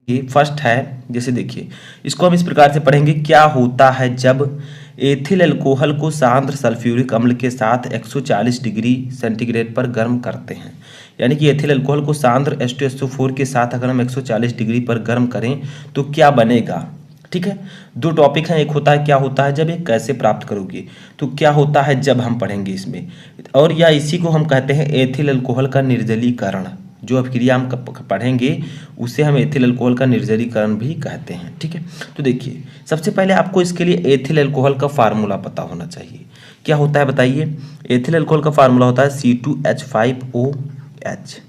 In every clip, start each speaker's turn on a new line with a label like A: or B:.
A: ये फर्स्ट है। जैसे देखिए, इसको हम इस प्रकार से पढ़ेंगे, क्या होता है जब एथिल अल्कोहल को सांद्र सल्फ्यूरिक अम्ल के साथ 140 डिग्री सेंटीग्रेड पर गर्म करते हैं। यानी कि एथिल अल्कोहल को सांद्र H2SO4 के साथ अगर हम 140 डिग्री पर गर्म करें तो क्या बनेगा। ठीक है, दो टॉपिक हैं, एक होता है क्या होता है जब, एक कैसे प्राप्त करोगे। तो क्या होता है जब हम पढ़ेंगे इसमें, और या इसी को हम कहते हैं एथिल अल्कोहल का निर्जलीकरण। जो अभिक्रिया हम पढ़ेंगे उसे हम एथिल अल्कोहल का निर्जलीकरण भी कहते हैं। ठीक है, तो देखिए सबसे पहले आपको इसके लिए एथिल अल्कोहल का फार्मूला पता होना चाहिए। क्या होता है बताइए। एथिल अल्कोहल का फार्मूला होता है C2H5OH।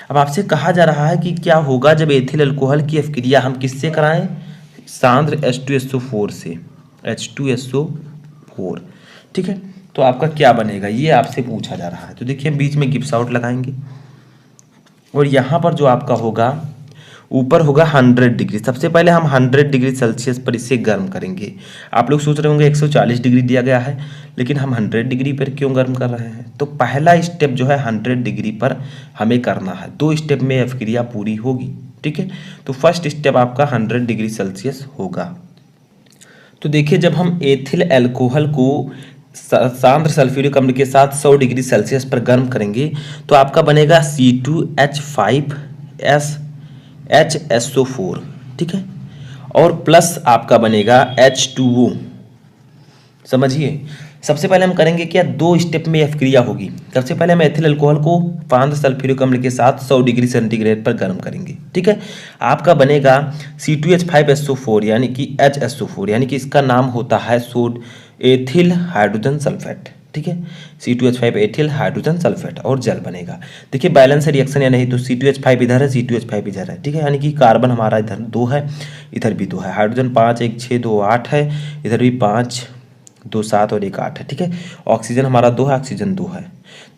A: अब आपसे कहा जा रहा है कि क्या होगा जब एथिल अल्कोहल की अभिक्रिया हम किससे कराएं, सांद्र H2SO4 से, H2SO4। ठीक है, तो आपका क्या बनेगा ये आपसे पूछा जा रहा है। तो देखिए बीच में गिब्स आउट लगाएंगे और यहाँ पर जो आपका होगा ऊपर होगा 100 डिग्री। सबसे पहले हम 100 डिग्री सेल्सियस पर इसे गर्म करेंगे। आप लोग सोच रहे होंगे 140 डिग्री दिया गया है, लेकिन हम 100 डिग्री पर क्यों गर्म कर रहे हैं। तो पहला स्टेप जो है 100 डिग्री पर हमें करना है, 2 स्टेप में अभिक्रिया पूरी होगी। ठीक है, तो फर्स्ट स्टेप आपका 100 डिग्री सेल्सियस होगा। तो देखिए जब हम एथिल अल्कोहल को सांद्र सल्फ्यूरिक अम्ल के साथ 100 डिग्री सेल्सियस पर गर्म करेंगे तो आपका बनेगा C2H5HSO4। ठीक है, और प्लस आपका बनेगा H2O। समझिए, सबसे पहले हम करेंगे क्या, 2 स्टेप में अभिक्रिया होगी। सबसे पहले हम एथिल अल्कोहल को सांद्र सल्फ्यूरिक अम्ल के साथ 100 डिग्री सेंटीग्रेड पर गर्म करेंगे। ठीक है, आपका बनेगा C2H5SO4 यानी कि HSO4, यानी कि इसका नाम होता है सोड एथिल हाइड्रोजन सल्फेट। ठीक है, C2H5 एथिल हाइड्रोजन सल्फेट और जल बनेगा। देखिए बैलेंस रिएक्शन या नहीं, तो C2H5 इधर है, C2H5 इधर है। ठीक है, यानी कि कार्बन हमारा इधर 2 है, इधर भी 2 है, हाइड्रोजन 5 1 6 2 8 है, इधर भी 5 2 7 और 1 8 है। ठीक है, ऑक्सीजन हमारा 2 है, ऑक्सीजन 2 है।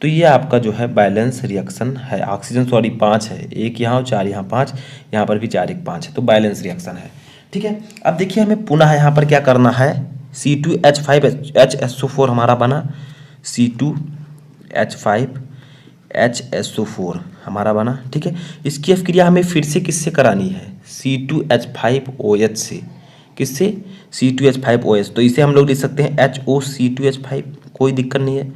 A: तो ये आपका जो है बैलेंस रिएक्शन है। ऑक्सीजन 5 है, 1 यहाँ और 4 यहाँ, 5 यहाँ पर भी 4 1 5 है, तो बैलेंस रिएक्शन है। ठीक है, अब देखिए हमें पुनः यहाँ पर क्या करना है, C2H5HSO4 हमारा बना, C2H5HSO4 हमारा बना। ठीक है, इसकी अभिक्रिया हमें फिर से किससे करानी है, C2H5OH से। किससे, C2H5OH। तो इसे हम लोग लिख सकते हैं HOC2H5, कोई दिक्कत नहीं है।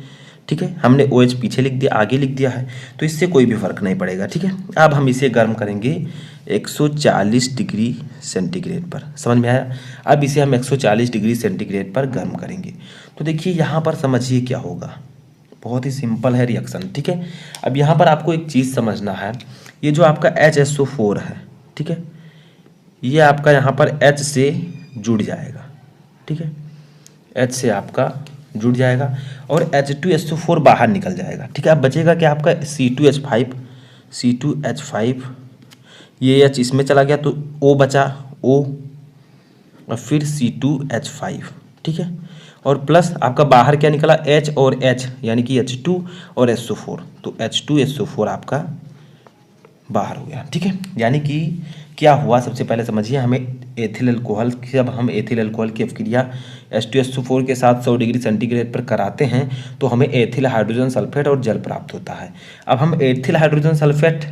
A: ठीक है, हमने OH पीछे लिख दिया, आगे लिख दिया है, तो इससे कोई भी फर्क नहीं पड़ेगा। ठीक है, अब हम इसे गर्म करेंगे 140 डिग्री सेंटीग्रेड पर। समझ में आया। अब इसे हम 140 डिग्री सेंटीग्रेड पर गर्म करेंगे। तो देखिए यहाँ पर समझिए क्या होगा, बहुत ही सिंपल है रिएक्शन। ठीक है, अब यहाँ पर आपको एक चीज़ समझना है, ये जो आपका HSO4 है, ठीक है, ये आपका यहाँ पर H से जुड़ जाएगा। ठीक है, H से आपका जुड़ जाएगा और H2SO4 बाहर निकल जाएगा। ठीक है, अब बचेगा क्या आपका C2H5, ये H इसमें चला गया तो O बचा, O और फिर C2H5। ठीक है, और प्लस आपका बाहर क्या निकला, H और H यानी कि H2 और SO4, तो H2SO4 आपका बाहर हो गया। ठीक है, यानी कि क्या हुआ, सबसे पहले समझिए, हमें एथिल अल्कोहल, जब हम एथिल अल्कोहल की अभिक्रिया H2SO4 के साथ 100 डिग्री सेंटीग्रेड पर कराते हैं तो हमें एथिल हाइड्रोजन सल्फेट और जल प्राप्त होता है। अब हम एथिल हाइड्रोजन सल्फेट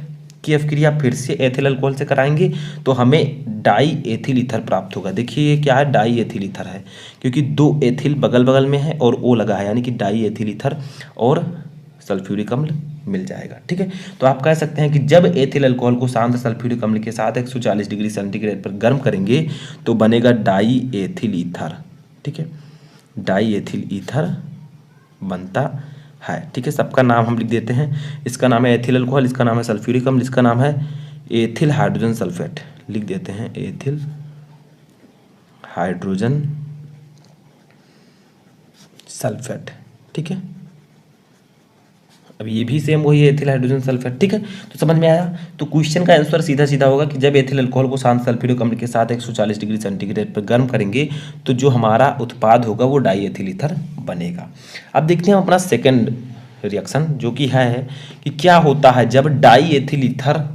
A: की अभिक्रिया फिर से एथिल अल्कोहल से कराएंगे तो हमें डाई एथिल ईथर प्राप्त होगा। देखिए ये क्या है, डाई एथिल ईथर है, क्योंकि 2 एथिल बगल बगल में है और O लगा है, यानी कि डाई एथिल ईथर और सल्फ्यूरिक अम्ल मिल जाएगा। ठीक है, तो आप कह सकते हैं कि जब एथिल अल्कोहल को सांद्र सल्फ्यूरिक अम्ल के साथ 140 डिग्री सेंटीग्रेड पर गर्म करेंगे तो बनेगा डाई एथिल ईथर। ठीक है, डाई एथिल ईथर बनता है। ठीक है, सबका नाम हम लिख देते हैं, इसका नाम है एथिल अल्कोहल, इसका नाम है सल्फ्यूरिक अम्ल, इसका नाम है एथिल हाइड्रोजन सल्फेट। लिख देते हैं एथिल हाइड्रोजन सल्फेट। ठीक है, अब ये भी सेम वही है, एथिल हाइड्रोजन सल्फेट। ठीक है, तो समझ में आया। तो क्वेश्चन का आंसर सीधा सीधा होगा कि जब एथिल अल्कोहल को सांद्र सल्फ्यूरिक अम्ल के साथ 140 डिग्री सेंटीग्रेड पर गर्म करेंगे तो जो हमारा उत्पाद होगा वो डाई एथिल ईथर बनेगा। अब देखते हैं अपना सेकंड रिएक्शन, जो कि है कि क्या होता है जब डाई एथिल ईथर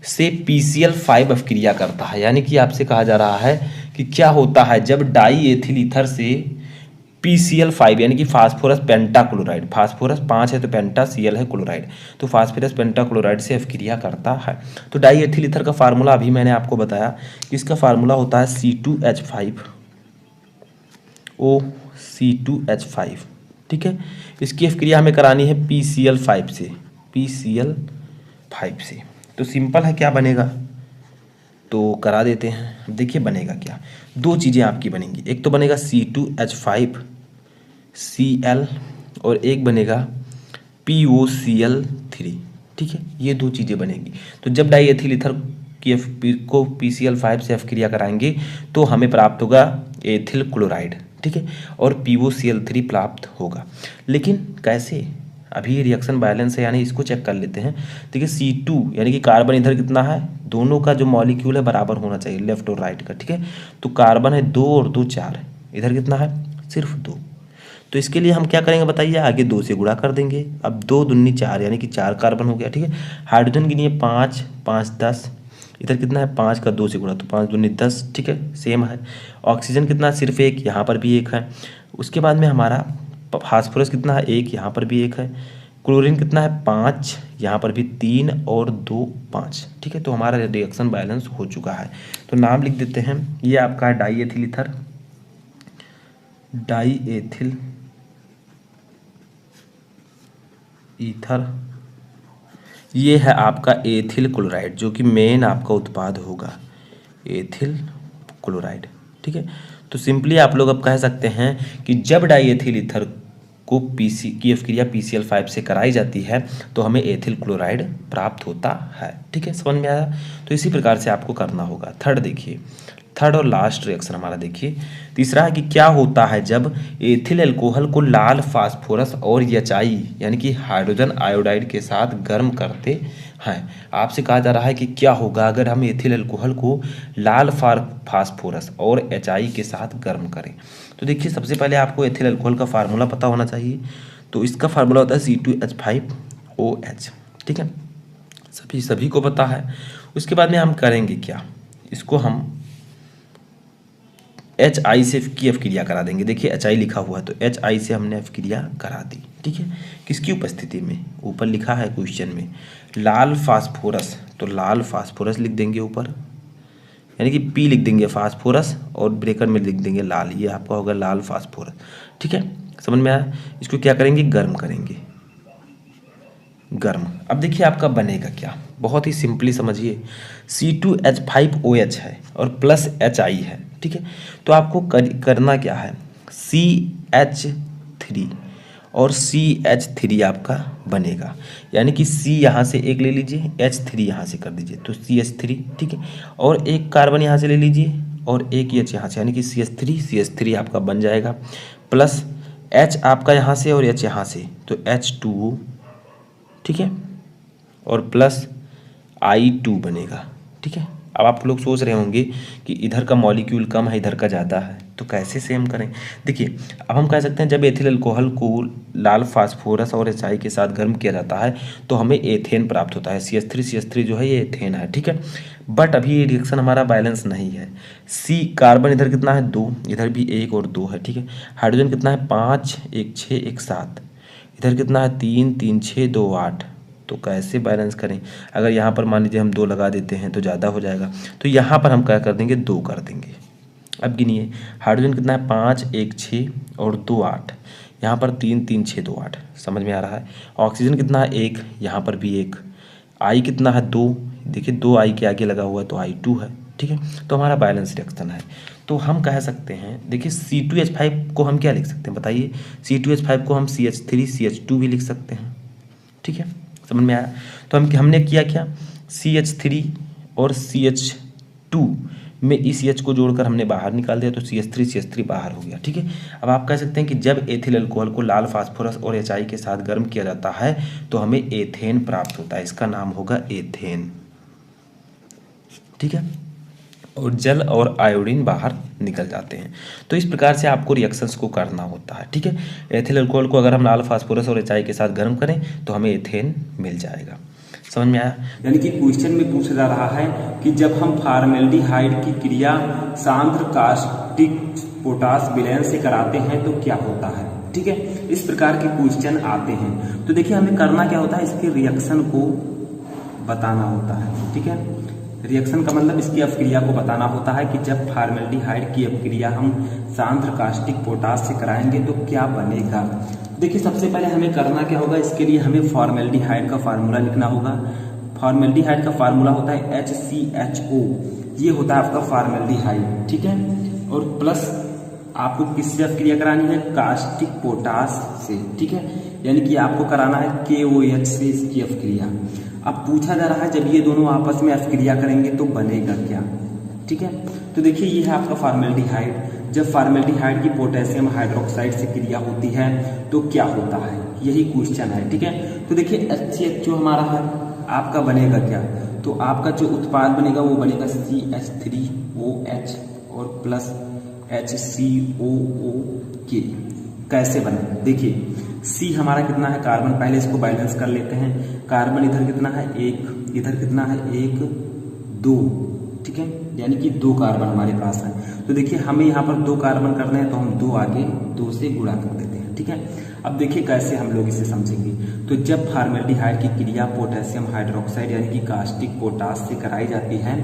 A: से PCl5 अभिक्रिया करता है। यानी कि आपसे कहा जा रहा है कि क्या होता है जब डाई एथिल ईथर से PCl5 यानी कि फास्फोरस पेंटाक्लोराइड, फास्फोरस 5 है तो पेंटा, Cl है क्लोराइड, तो फास्फोरस पेंटाक्लोराइड से अभिक्रिया करता है। तो डाई एथिल ईथर का फार्मूला अभी मैंने आपको बताया कि इसका फार्मूला होता है C2H5O, ठीक है। इसकी अभिक्रिया हमें करानी है PCl5 से, PCl5 से। तो सिंपल है, क्या बनेगा तो करा देते हैं। देखिए बनेगा क्या, दो चीज़ें आपकी बनेंगी, एक तो बनेगा C2H5Cl और एक बनेगा POCl3, ठीक है। ये दो चीज़ें बनेंगी। तो जब डाई एथिल ईथर को PCl5 से अभिक्रिया कराएंगे तो हमें प्राप्त होगा एथिल क्लोराइड, ठीक है, और POCl3 प्राप्त होगा। लेकिन कैसे, अभी रिएक्शन बैलेंस है यानी इसको चेक कर लेते हैं। देखिए C2 यानी कि कार्बन इधर कितना है, दोनों का जो मॉलिक्यूल है बराबर होना चाहिए, लेफ्ट और राइट का, ठीक है। तो कार्बन है 2 और 2 4, इधर कितना है सिर्फ 2। तो इसके लिए हम क्या करेंगे बताइए, आगे 2 से गुणा कर देंगे। अब 2 दूनी 4 यानी कि 4 कार्बन हो गया, ठीक है। हाइड्रोजन गिनिए 5 5 10, इधर कितना है 5 का 2 से गुणा तो 5 दूनी 10, ठीक है, सेम है। ऑक्सीजन कितना है सिर्फ 1, यहाँ पर भी 1 है। उसके बाद में हमारा फास्फोरस कितना है 1, यहाँ पर भी 1 है। क्लोरीन कितना है 5, यहाँ पर भी 3 और 2 5, ठीक है। तो हमारा रिएक्शन बैलेंस हो चुका है। तो नाम लिख देते हैं, ये आपका है die ethyl ether, die ethyl ether. ये है आपका एथिल क्लोराइड जो कि मेन आपका उत्पाद होगा, एथिल क्लोराइड, ठीक है। तो सिंपली आप लोग अब कह सकते हैं कि जब डाई एथिल ईथर को की अभिक्रिया PCl5 से कराई जाती है तो हमें एथिल क्लोराइड प्राप्त होता है, ठीक है। समझ में आया। तो इसी प्रकार से आपको करना होगा। थर्ड देखिए, थर्ड और लास्ट रिएक्शन हमारा देखिए, तीसरा है कि क्या होता है जब एथिल अल्कोहल को लाल फास्फोरस और HI यानी कि हाइड्रोजन आयोडाइड के साथ गर्म करते हैं। आपसे कहा जा रहा है कि क्या होगा अगर हम एथिल अल्कोहल को लाल फास्फोरस और HI के साथ गर्म करें। तो देखिए सबसे पहले आपको एथिल अल्कोहल का फार्मूला पता होना चाहिए। तो इसका फार्मूला होता है C2H5OH, ठीक है, सभी को पता है। उसके बाद में हम करेंगे क्या, इसको हम HI से की अभिक्रिया करा देंगे। देखिए HI लिखा हुआ है तो HI से हमने अभिक्रिया करा दी, ठीक है। किसकी उपस्थिति में, ऊपर लिखा है क्वेश्चन में लाल फास्फोरस, तो लाल फास्फोरस लिख देंगे ऊपर, यानी कि P लिख देंगे फास्फोरस और ब्रेकर में लिख देंगे लाल, ये आपका होगा लाल फास्फोरस, ठीक है। समझ में आया। इसको क्या करेंगे, गर्म करेंगे, गर्म। अब देखिए आपका बनेगा क्या, बहुत ही सिंपली समझिए, C2H5OH है और प्लस HI है, ठीक है। तो आपको करना क्या है, CH3 और CH3 आपका बनेगा, यानी कि C यहाँ से एक ले लीजिए, H3 यहाँ से कर दीजिए तो CH3, ठीक है, और एक कार्बन यहाँ से ले लीजिए और एक H यहाँ से, यानी कि CH3 आपका बन जाएगा, प्लस H आपका यहाँ से और H यहाँ से तो H2O, ठीक है, और प्लस I2 बनेगा, ठीक है। अब आप लोग सोच रहे होंगे कि इधर का मॉलिक्यूल कम है इधर का ज़्यादा है, तो कैसे सेम करें। देखिए अब हम कह सकते हैं जब एथिल अल्कोहल को लाल फास्फोरस और HI के साथ गर्म किया जाता है तो हमें एथेन प्राप्त होता है। CH3 जो है ये एथेन है, ठीक है। बट अभी ये रिएक्शन हमारा बैलेंस नहीं है। C कार्बन इधर कितना है 2, इधर भी 1 और 2 है, ठीक है। हाइड्रोजन कितना है 5 1 6 1 7, इधर कितना है 3 3 6 2 8। तो कैसे बैलेंस करें, अगर यहाँ पर मान लीजिए हम 2 लगा देते हैं तो ज़्यादा हो जाएगा, तो यहाँ पर हम क्या कर देंगे 2 कर देंगे। अब गिनिए, हाइड्रोजन कितना है 5 1 6 और 2 8, यहाँ पर 3 3 6 2 8, समझ में आ रहा है। ऑक्सीजन कितना है 1, यहाँ पर भी 1, I कितना है 2, देखिए 2 I के आगे लगा हुआ है तो I2 है, ठीक है। तो हमारा बैलेंस रिएक्शन है। तो हम कह सकते हैं, देखिए C2H5 को हम क्या लिख सकते हैं बताइए, C2H5 को हम CH3 CH2 भी लिख सकते हैं, ठीक है, समझ में आया। तो हमने किया क्या, CH3 और CH2 में इस CH को जोड़कर हमने बाहर निकाल दिया तो CH3 बाहर हो गया, ठीक है। अब आप कह सकते हैं कि जब एथिल अल्कोहल को लाल फास्फोरस और HI के साथ गर्म किया जाता है तो हमें एथेन प्राप्त होता है, इसका नाम होगा एथेन, ठीक है, और जल और आयोडीन बाहर निकल जाते हैं। तो इस प्रकार से आपको रिएक्शंस को करना होता है, ठीक है। एथिल अल्कोहल को अगर हम लाल फास्फोरस और HI के साथ गर्म करें तो हमें एथेन मिल जाएगा। समझ में आया।
B: यानी कि क्वेश्चन में पूछा जा रहा है कि जब हम फॉर्मेल्डिहाइड की क्रिया सांद्र कास्टिक
A: पोटास विलयन से कराते हैं तो क्या होता है। ठीक है, इस प्रकार के क्वेश्चन आते हैं। तो देखिए हमें करना क्या होता है, इसके रिएक्शन को बताना होता है। ठीक है, रिएक्शन का मतलब इसकी अपक्रिया को बताना होता है कि जब फॉर्मेल्डिहाइड की अपक्रिया हम सांद्र कास्टिक पोटास से कराएंगे तो क्या बनेगा। देखिए सबसे पहले हमें करना क्या होगा, इसके लिए हमें फॉर्मेल्डिहाइड का फार्मूला लिखना होगा। फॉर्मेल्डिहाइड का फार्मूला होता है HCHO, ये होता है आपका फॉर्मेल्डिहाइड। ठीक है, और प्लस आपको किससे अपक्रिया करानी है, कास्टिक पोटास से। ठीक है, यानी कि आपको कराना है KOH से इसकी अपक्रिया। अब पूछा जा रहा है जब ये दोनों आपस में अपक्रिया करेंगे तो बनेगा क्या। ठीक है, तो देखिए ये है आपका फॉर्मेल्डिहाइड। जब फॉर्मेल्डिहाइड की पोटेशियम हाइड्रोक्साइड से क्रिया होती है तो क्या होता है, यही क्वेश्चन है। ठीक है, तो देखिए HCHO हमारा है, आपका बनेगा क्या, तो आपका जो उत्पाद बनेगा वो बनेगा CH3OH और प्लस HCOOK। कैसे बने, देखिए C हमारा कितना है, कार्बन, पहले इसको बैलेंस कर लेते हैं। कार्बन इधर कितना है, 1, इधर कितना है, 1 2। ठीक है, यानी कि 2 कार्बन हमारे पास है। तो देखिए हमें यहाँ पर 2 कार्बन करने हैं तो हम 2 आगे 2 से गुणा कर देते हैं। ठीक है, अब देखिए कैसे हम लोग इसे समझेंगे। तो जब फॉर्मेल्डिहाइड की क्रिया पोटेशियम हाइड्रोक्साइड यानी कि कास्टिक पोटास से कराई जाती है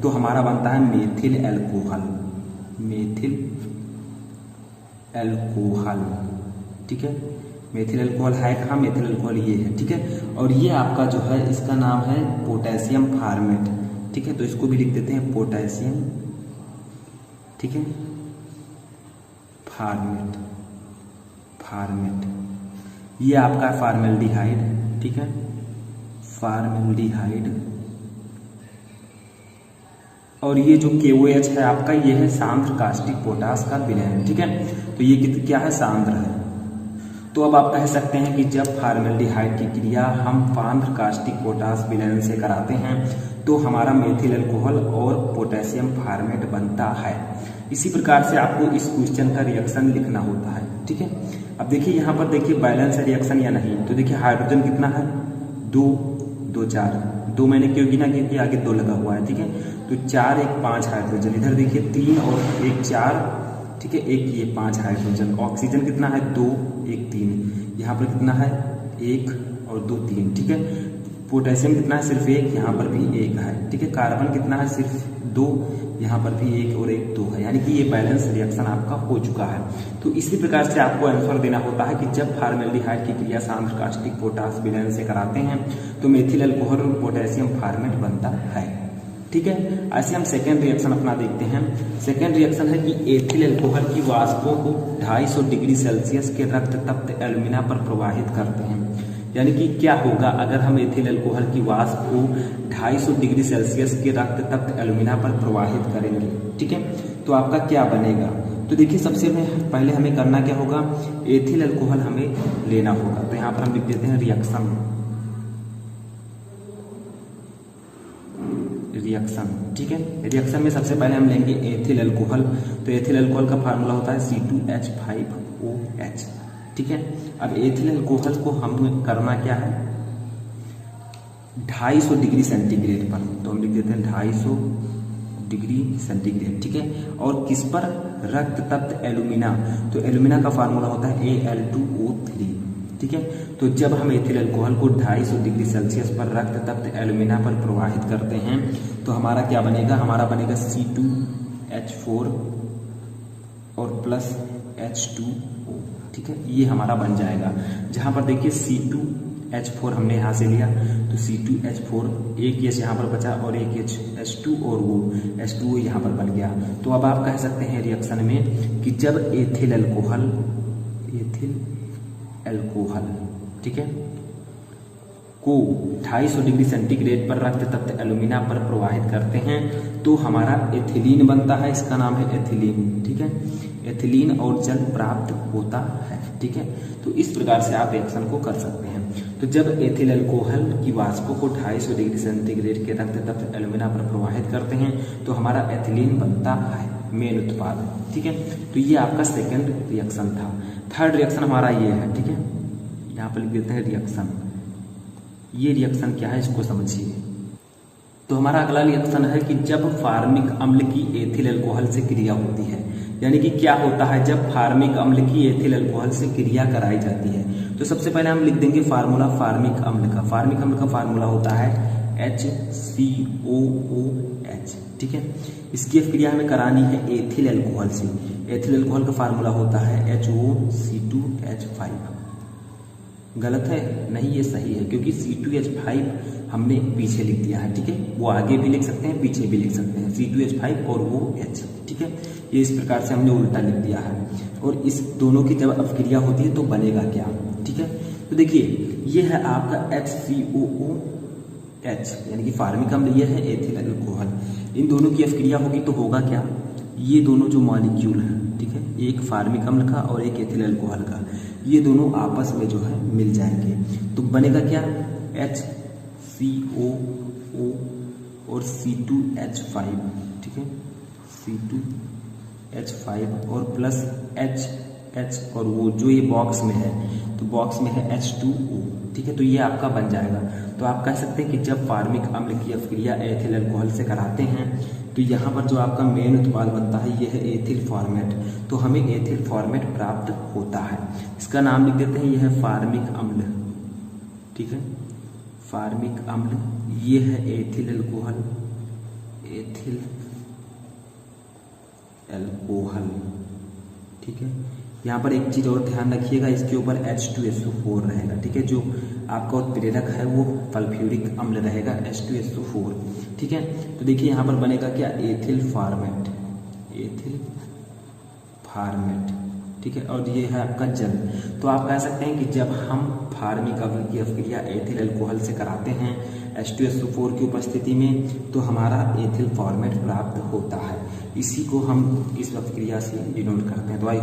A: तो हमारा बनता है मेथिल एल्कोहल, मेथिल एल्कोहल। ठीक है, मेथिल एल्कोहल है कहाँ, मेथिल एल्कोहल ये है। ठीक है, और ये आपका जो है इसका नाम है पोटेशियम फॉर्मेट। ठीक है, तो इसको भी लिख देते हैं पोटेशियम, ठीक है, फॉर्मेट, फॉर्मेट। ये आपका फॉर्मेल्डिहाइड। ठीक है, फॉर्मेल्डिहाइड। और ये जो KOH है आपका, ये है सांद्र कास्टिक पोटास का विलयन। ठीक है, तो ये क्या है, सांद्र है। तो अब आप कह सकते हैं कि जब फॉर्मेल्डिहाइड की क्रिया हम सांद्र कास्टिक पोटास विलयन से कराते हैं तो हमारा मेथिल अल्कोहल और पोटेशियम फॉर्मेट बनता है। इसी प्रकार से आपको इस क्वेश्चन का रिएक्शन लिखना होता है। ठीक है, अब देखिए यहाँ पर देखिए बैलेंस है रिएक्शन या नहीं। तो देखिए हाइड्रोजन कितना है, 2 2 4, 2 मैंने क्यों गिना, क्योंकि आगे 2 लगा हुआ है। ठीक है, तो 4 1 5 हाइड्रोजन, इधर देखिए 3 और 1 4, ठीक है, 1 ये 5 हाइड्रोजन। ऑक्सीजन कितना है, 2 1 3, यहाँ पर कितना है 1 और 2 3। ठीक है, पोटेशियम कितना है, सिर्फ 1, यहाँ पर भी 1 है। ठीक है, कार्बन कितना है, सिर्फ 2, यहाँ पर भी 1 और 1 2 है, यानी कि ये बैलेंस रिएक्शन आपका हो चुका है। तो इसी प्रकार से आपको आंसर देना होता है कि जब फॉर्मेल्डिहाइड की क्रिया सांद्र कास्टिक पोटास विलयन से कराते हैं तो मेथिल अल्कोहल और पोटेशियम फॉर्मेट बनता है। ठीक है, ऐसे हम सेकेंड रिएक्शन अपना देखते हैं। सेकेंड रिएक्शन है कि एथिल अल्कोहल की वाष्पों को 250 डिग्री सेल्सियस के रक्त तप्त एल्यूमिना पर प्रवाहित करते हैं। यानी कि क्या होगा अगर हम एथिल अल्कोहल की वाष्प को 250 डिग्री सेल्सियस के रक्त तप्त एल्यूमिना पर प्रवाहित करेंगे। ठीक है, तो आपका क्या बनेगा। तो देखिए सबसे पहले हमें करना क्या होगा, एथिल अल्कोहल हमें लेना होगा। तो यहाँ पर हम लिख देते हैं रिएक्शन, रिएक्शन। ठीक है, रिएक्शन में सबसे पहले हम लेंगे एथिल अल्कोहल। तो एथिल अल्कोहल का फार्मूला होता है C2H5OH। ठीक है, अब एथिल अल्कोहल को हम करना क्या है, 250 डिग्री सेंटीग्रेड पर। तो हम लिख देते हैं 250 डिग्री सेंटीग्रेड। ठीक है, और किस पर, रक्त तप्त एल्यूमिना। तो एल्यूमिना का फार्मूला होता है Al2O3। ठीक है, तो जब हम एथिल अल्कोहल को 250 डिग्री सेल्सियस पर रक्त तप्त एल्यूमिना पर प्रवाहित करते हैं तो हमारा क्या बनेगा, हमारा बनेगा C2H4 और प्लस H2O। ठीक है, ये हमारा बन जाएगा। जहां पर देखिए C2H4 हमने यहां से लिया तो C2H4, एक H यहाँ पर बचा और एक H2 और वो H2O यहाँ पर बन गया। तो अब आप कह सकते हैं रिएक्शन में कि जब एथिल अल्कोहल, एथिल अल्कोहल, ठीक है, को 250 डिग्री सेंटीग्रेड पर रक्त तप्त एल्यूमिना पर प्रवाहित करते हैं तो हमारा एथिलीन बनता है। इसका नाम है एथिलीन। ठीक है, एथिलीन और जल प्राप्त होता है। ठीक है, तो इस प्रकार से आप रिएक्शन को कर सकते हैं। तो जब एथिल अल्कोहल की वाष्पों को 250 डिग्री सेंटीग्रेड के रक्त तप्त एल्यूमिना पर प्रवाहित करते हैं तो हमारा एथिलीन बनता है, मेन उत्पाद। ठीक है, तो ये आपका सेकेंड रिएक्शन था। थर्ड रिएक्शन हमारा ये है। ठीक है, यहाँ पर लिख देते हैं रिएक्शन। ये रिएक्शन क्या है इसको समझिए। तो हमारा अगला रिएक्शन है कि जब फार्मिक अम्ल की एथिल अल्कोहल से क्रिया होती है, यानी कि क्या होता है जब फार्मिक अम्ल की एथिल अल्कोहल से क्रिया कराई जाती है। तो सबसे पहले हम लिख देंगे फार्मूला फार्मिक अम्ल का। फार्मिक अम्ल का फार्मूला होता है HCOOH, ठीक है। इसकी क्रिया हमें करानी है एथिल अल्कोहल से। एथिल अल्कोहल का फार्मूला होता है HOC2H5। गलत है? नहीं, ये सही है, क्योंकि C2H5 हमने पीछे लिख दिया है, ठीक है। वो आगे भी लिख सकते हैं, पीछे भी लिख सकते हैं, C2H5 और वो H, ठीक है। ये इस प्रकार से हमने उल्टा लिख दिया है। और इस दोनों की जब अपक्रिया होती है तो बनेगा क्या, ठीक है। तो देखिए ये है आपका HCOOH, यानी कि फार्मिक अम्ल, ये है एथिल अल्कोहल। इन दोनों की अपक्रिया होगी तो होगा क्या, ये दोनों जो मॉलिक्यूल है, ठीक है, एक फार्मिक अम्ल का और एक एथिल अल्कोहल का, ये दोनों आपस में जो है मिल जाएंगे। तो बनेगा क्या, HCOO और C2H5, ठीक है, C2H5 और प्लस H और वो जो ये बॉक्स में है, तो बॉक्स में है H2O, ठीक है। तो ये आपका बन जाएगा। तो आप कह सकते हैं कि जब फार्मिक अम्ल की अपक्रिया एथिल अल्कोहल से कराते हैं तो यहाँ पर जो आपका मेन उत्पाद बनता है ये है एथिल फॉर्मेट। तो हमें एथिल फॉर्मेट प्राप्त होता है। इसका नाम लिख देते हैं, ये है फार्मिक अम्ल, ठीक है, फार्मिक अम्ल। ये है एथिल अल्कोहल, एथिल अल्कोहल, ठीक है। यहाँ पर एक चीज और ध्यान रखिएगा, इसके ऊपर H2SO4 रहेगा, ठीक है। जो आपका उत्प्रेरक है वो सल्फ्यूरिक अम्ल रहेगा, H2SO4, ठीक है। तो देखिए यहाँ पर बनेगा क्या, एथिल फॉर्मेट, एथिल फॉर्मेट, ठीक है। और ये है आपका जल। तो आप कह सकते हैं कि जब हम फार्मिक अम्ल की अपक्रिया एथिल अल्कोहल से कराते हैं H2SO4 की उपस्थिति में तो हमारा एथिल फॉर्मेट प्राप्त होता है। इसी को हम इस अपक्रिया से डिनोट करते हैं। तो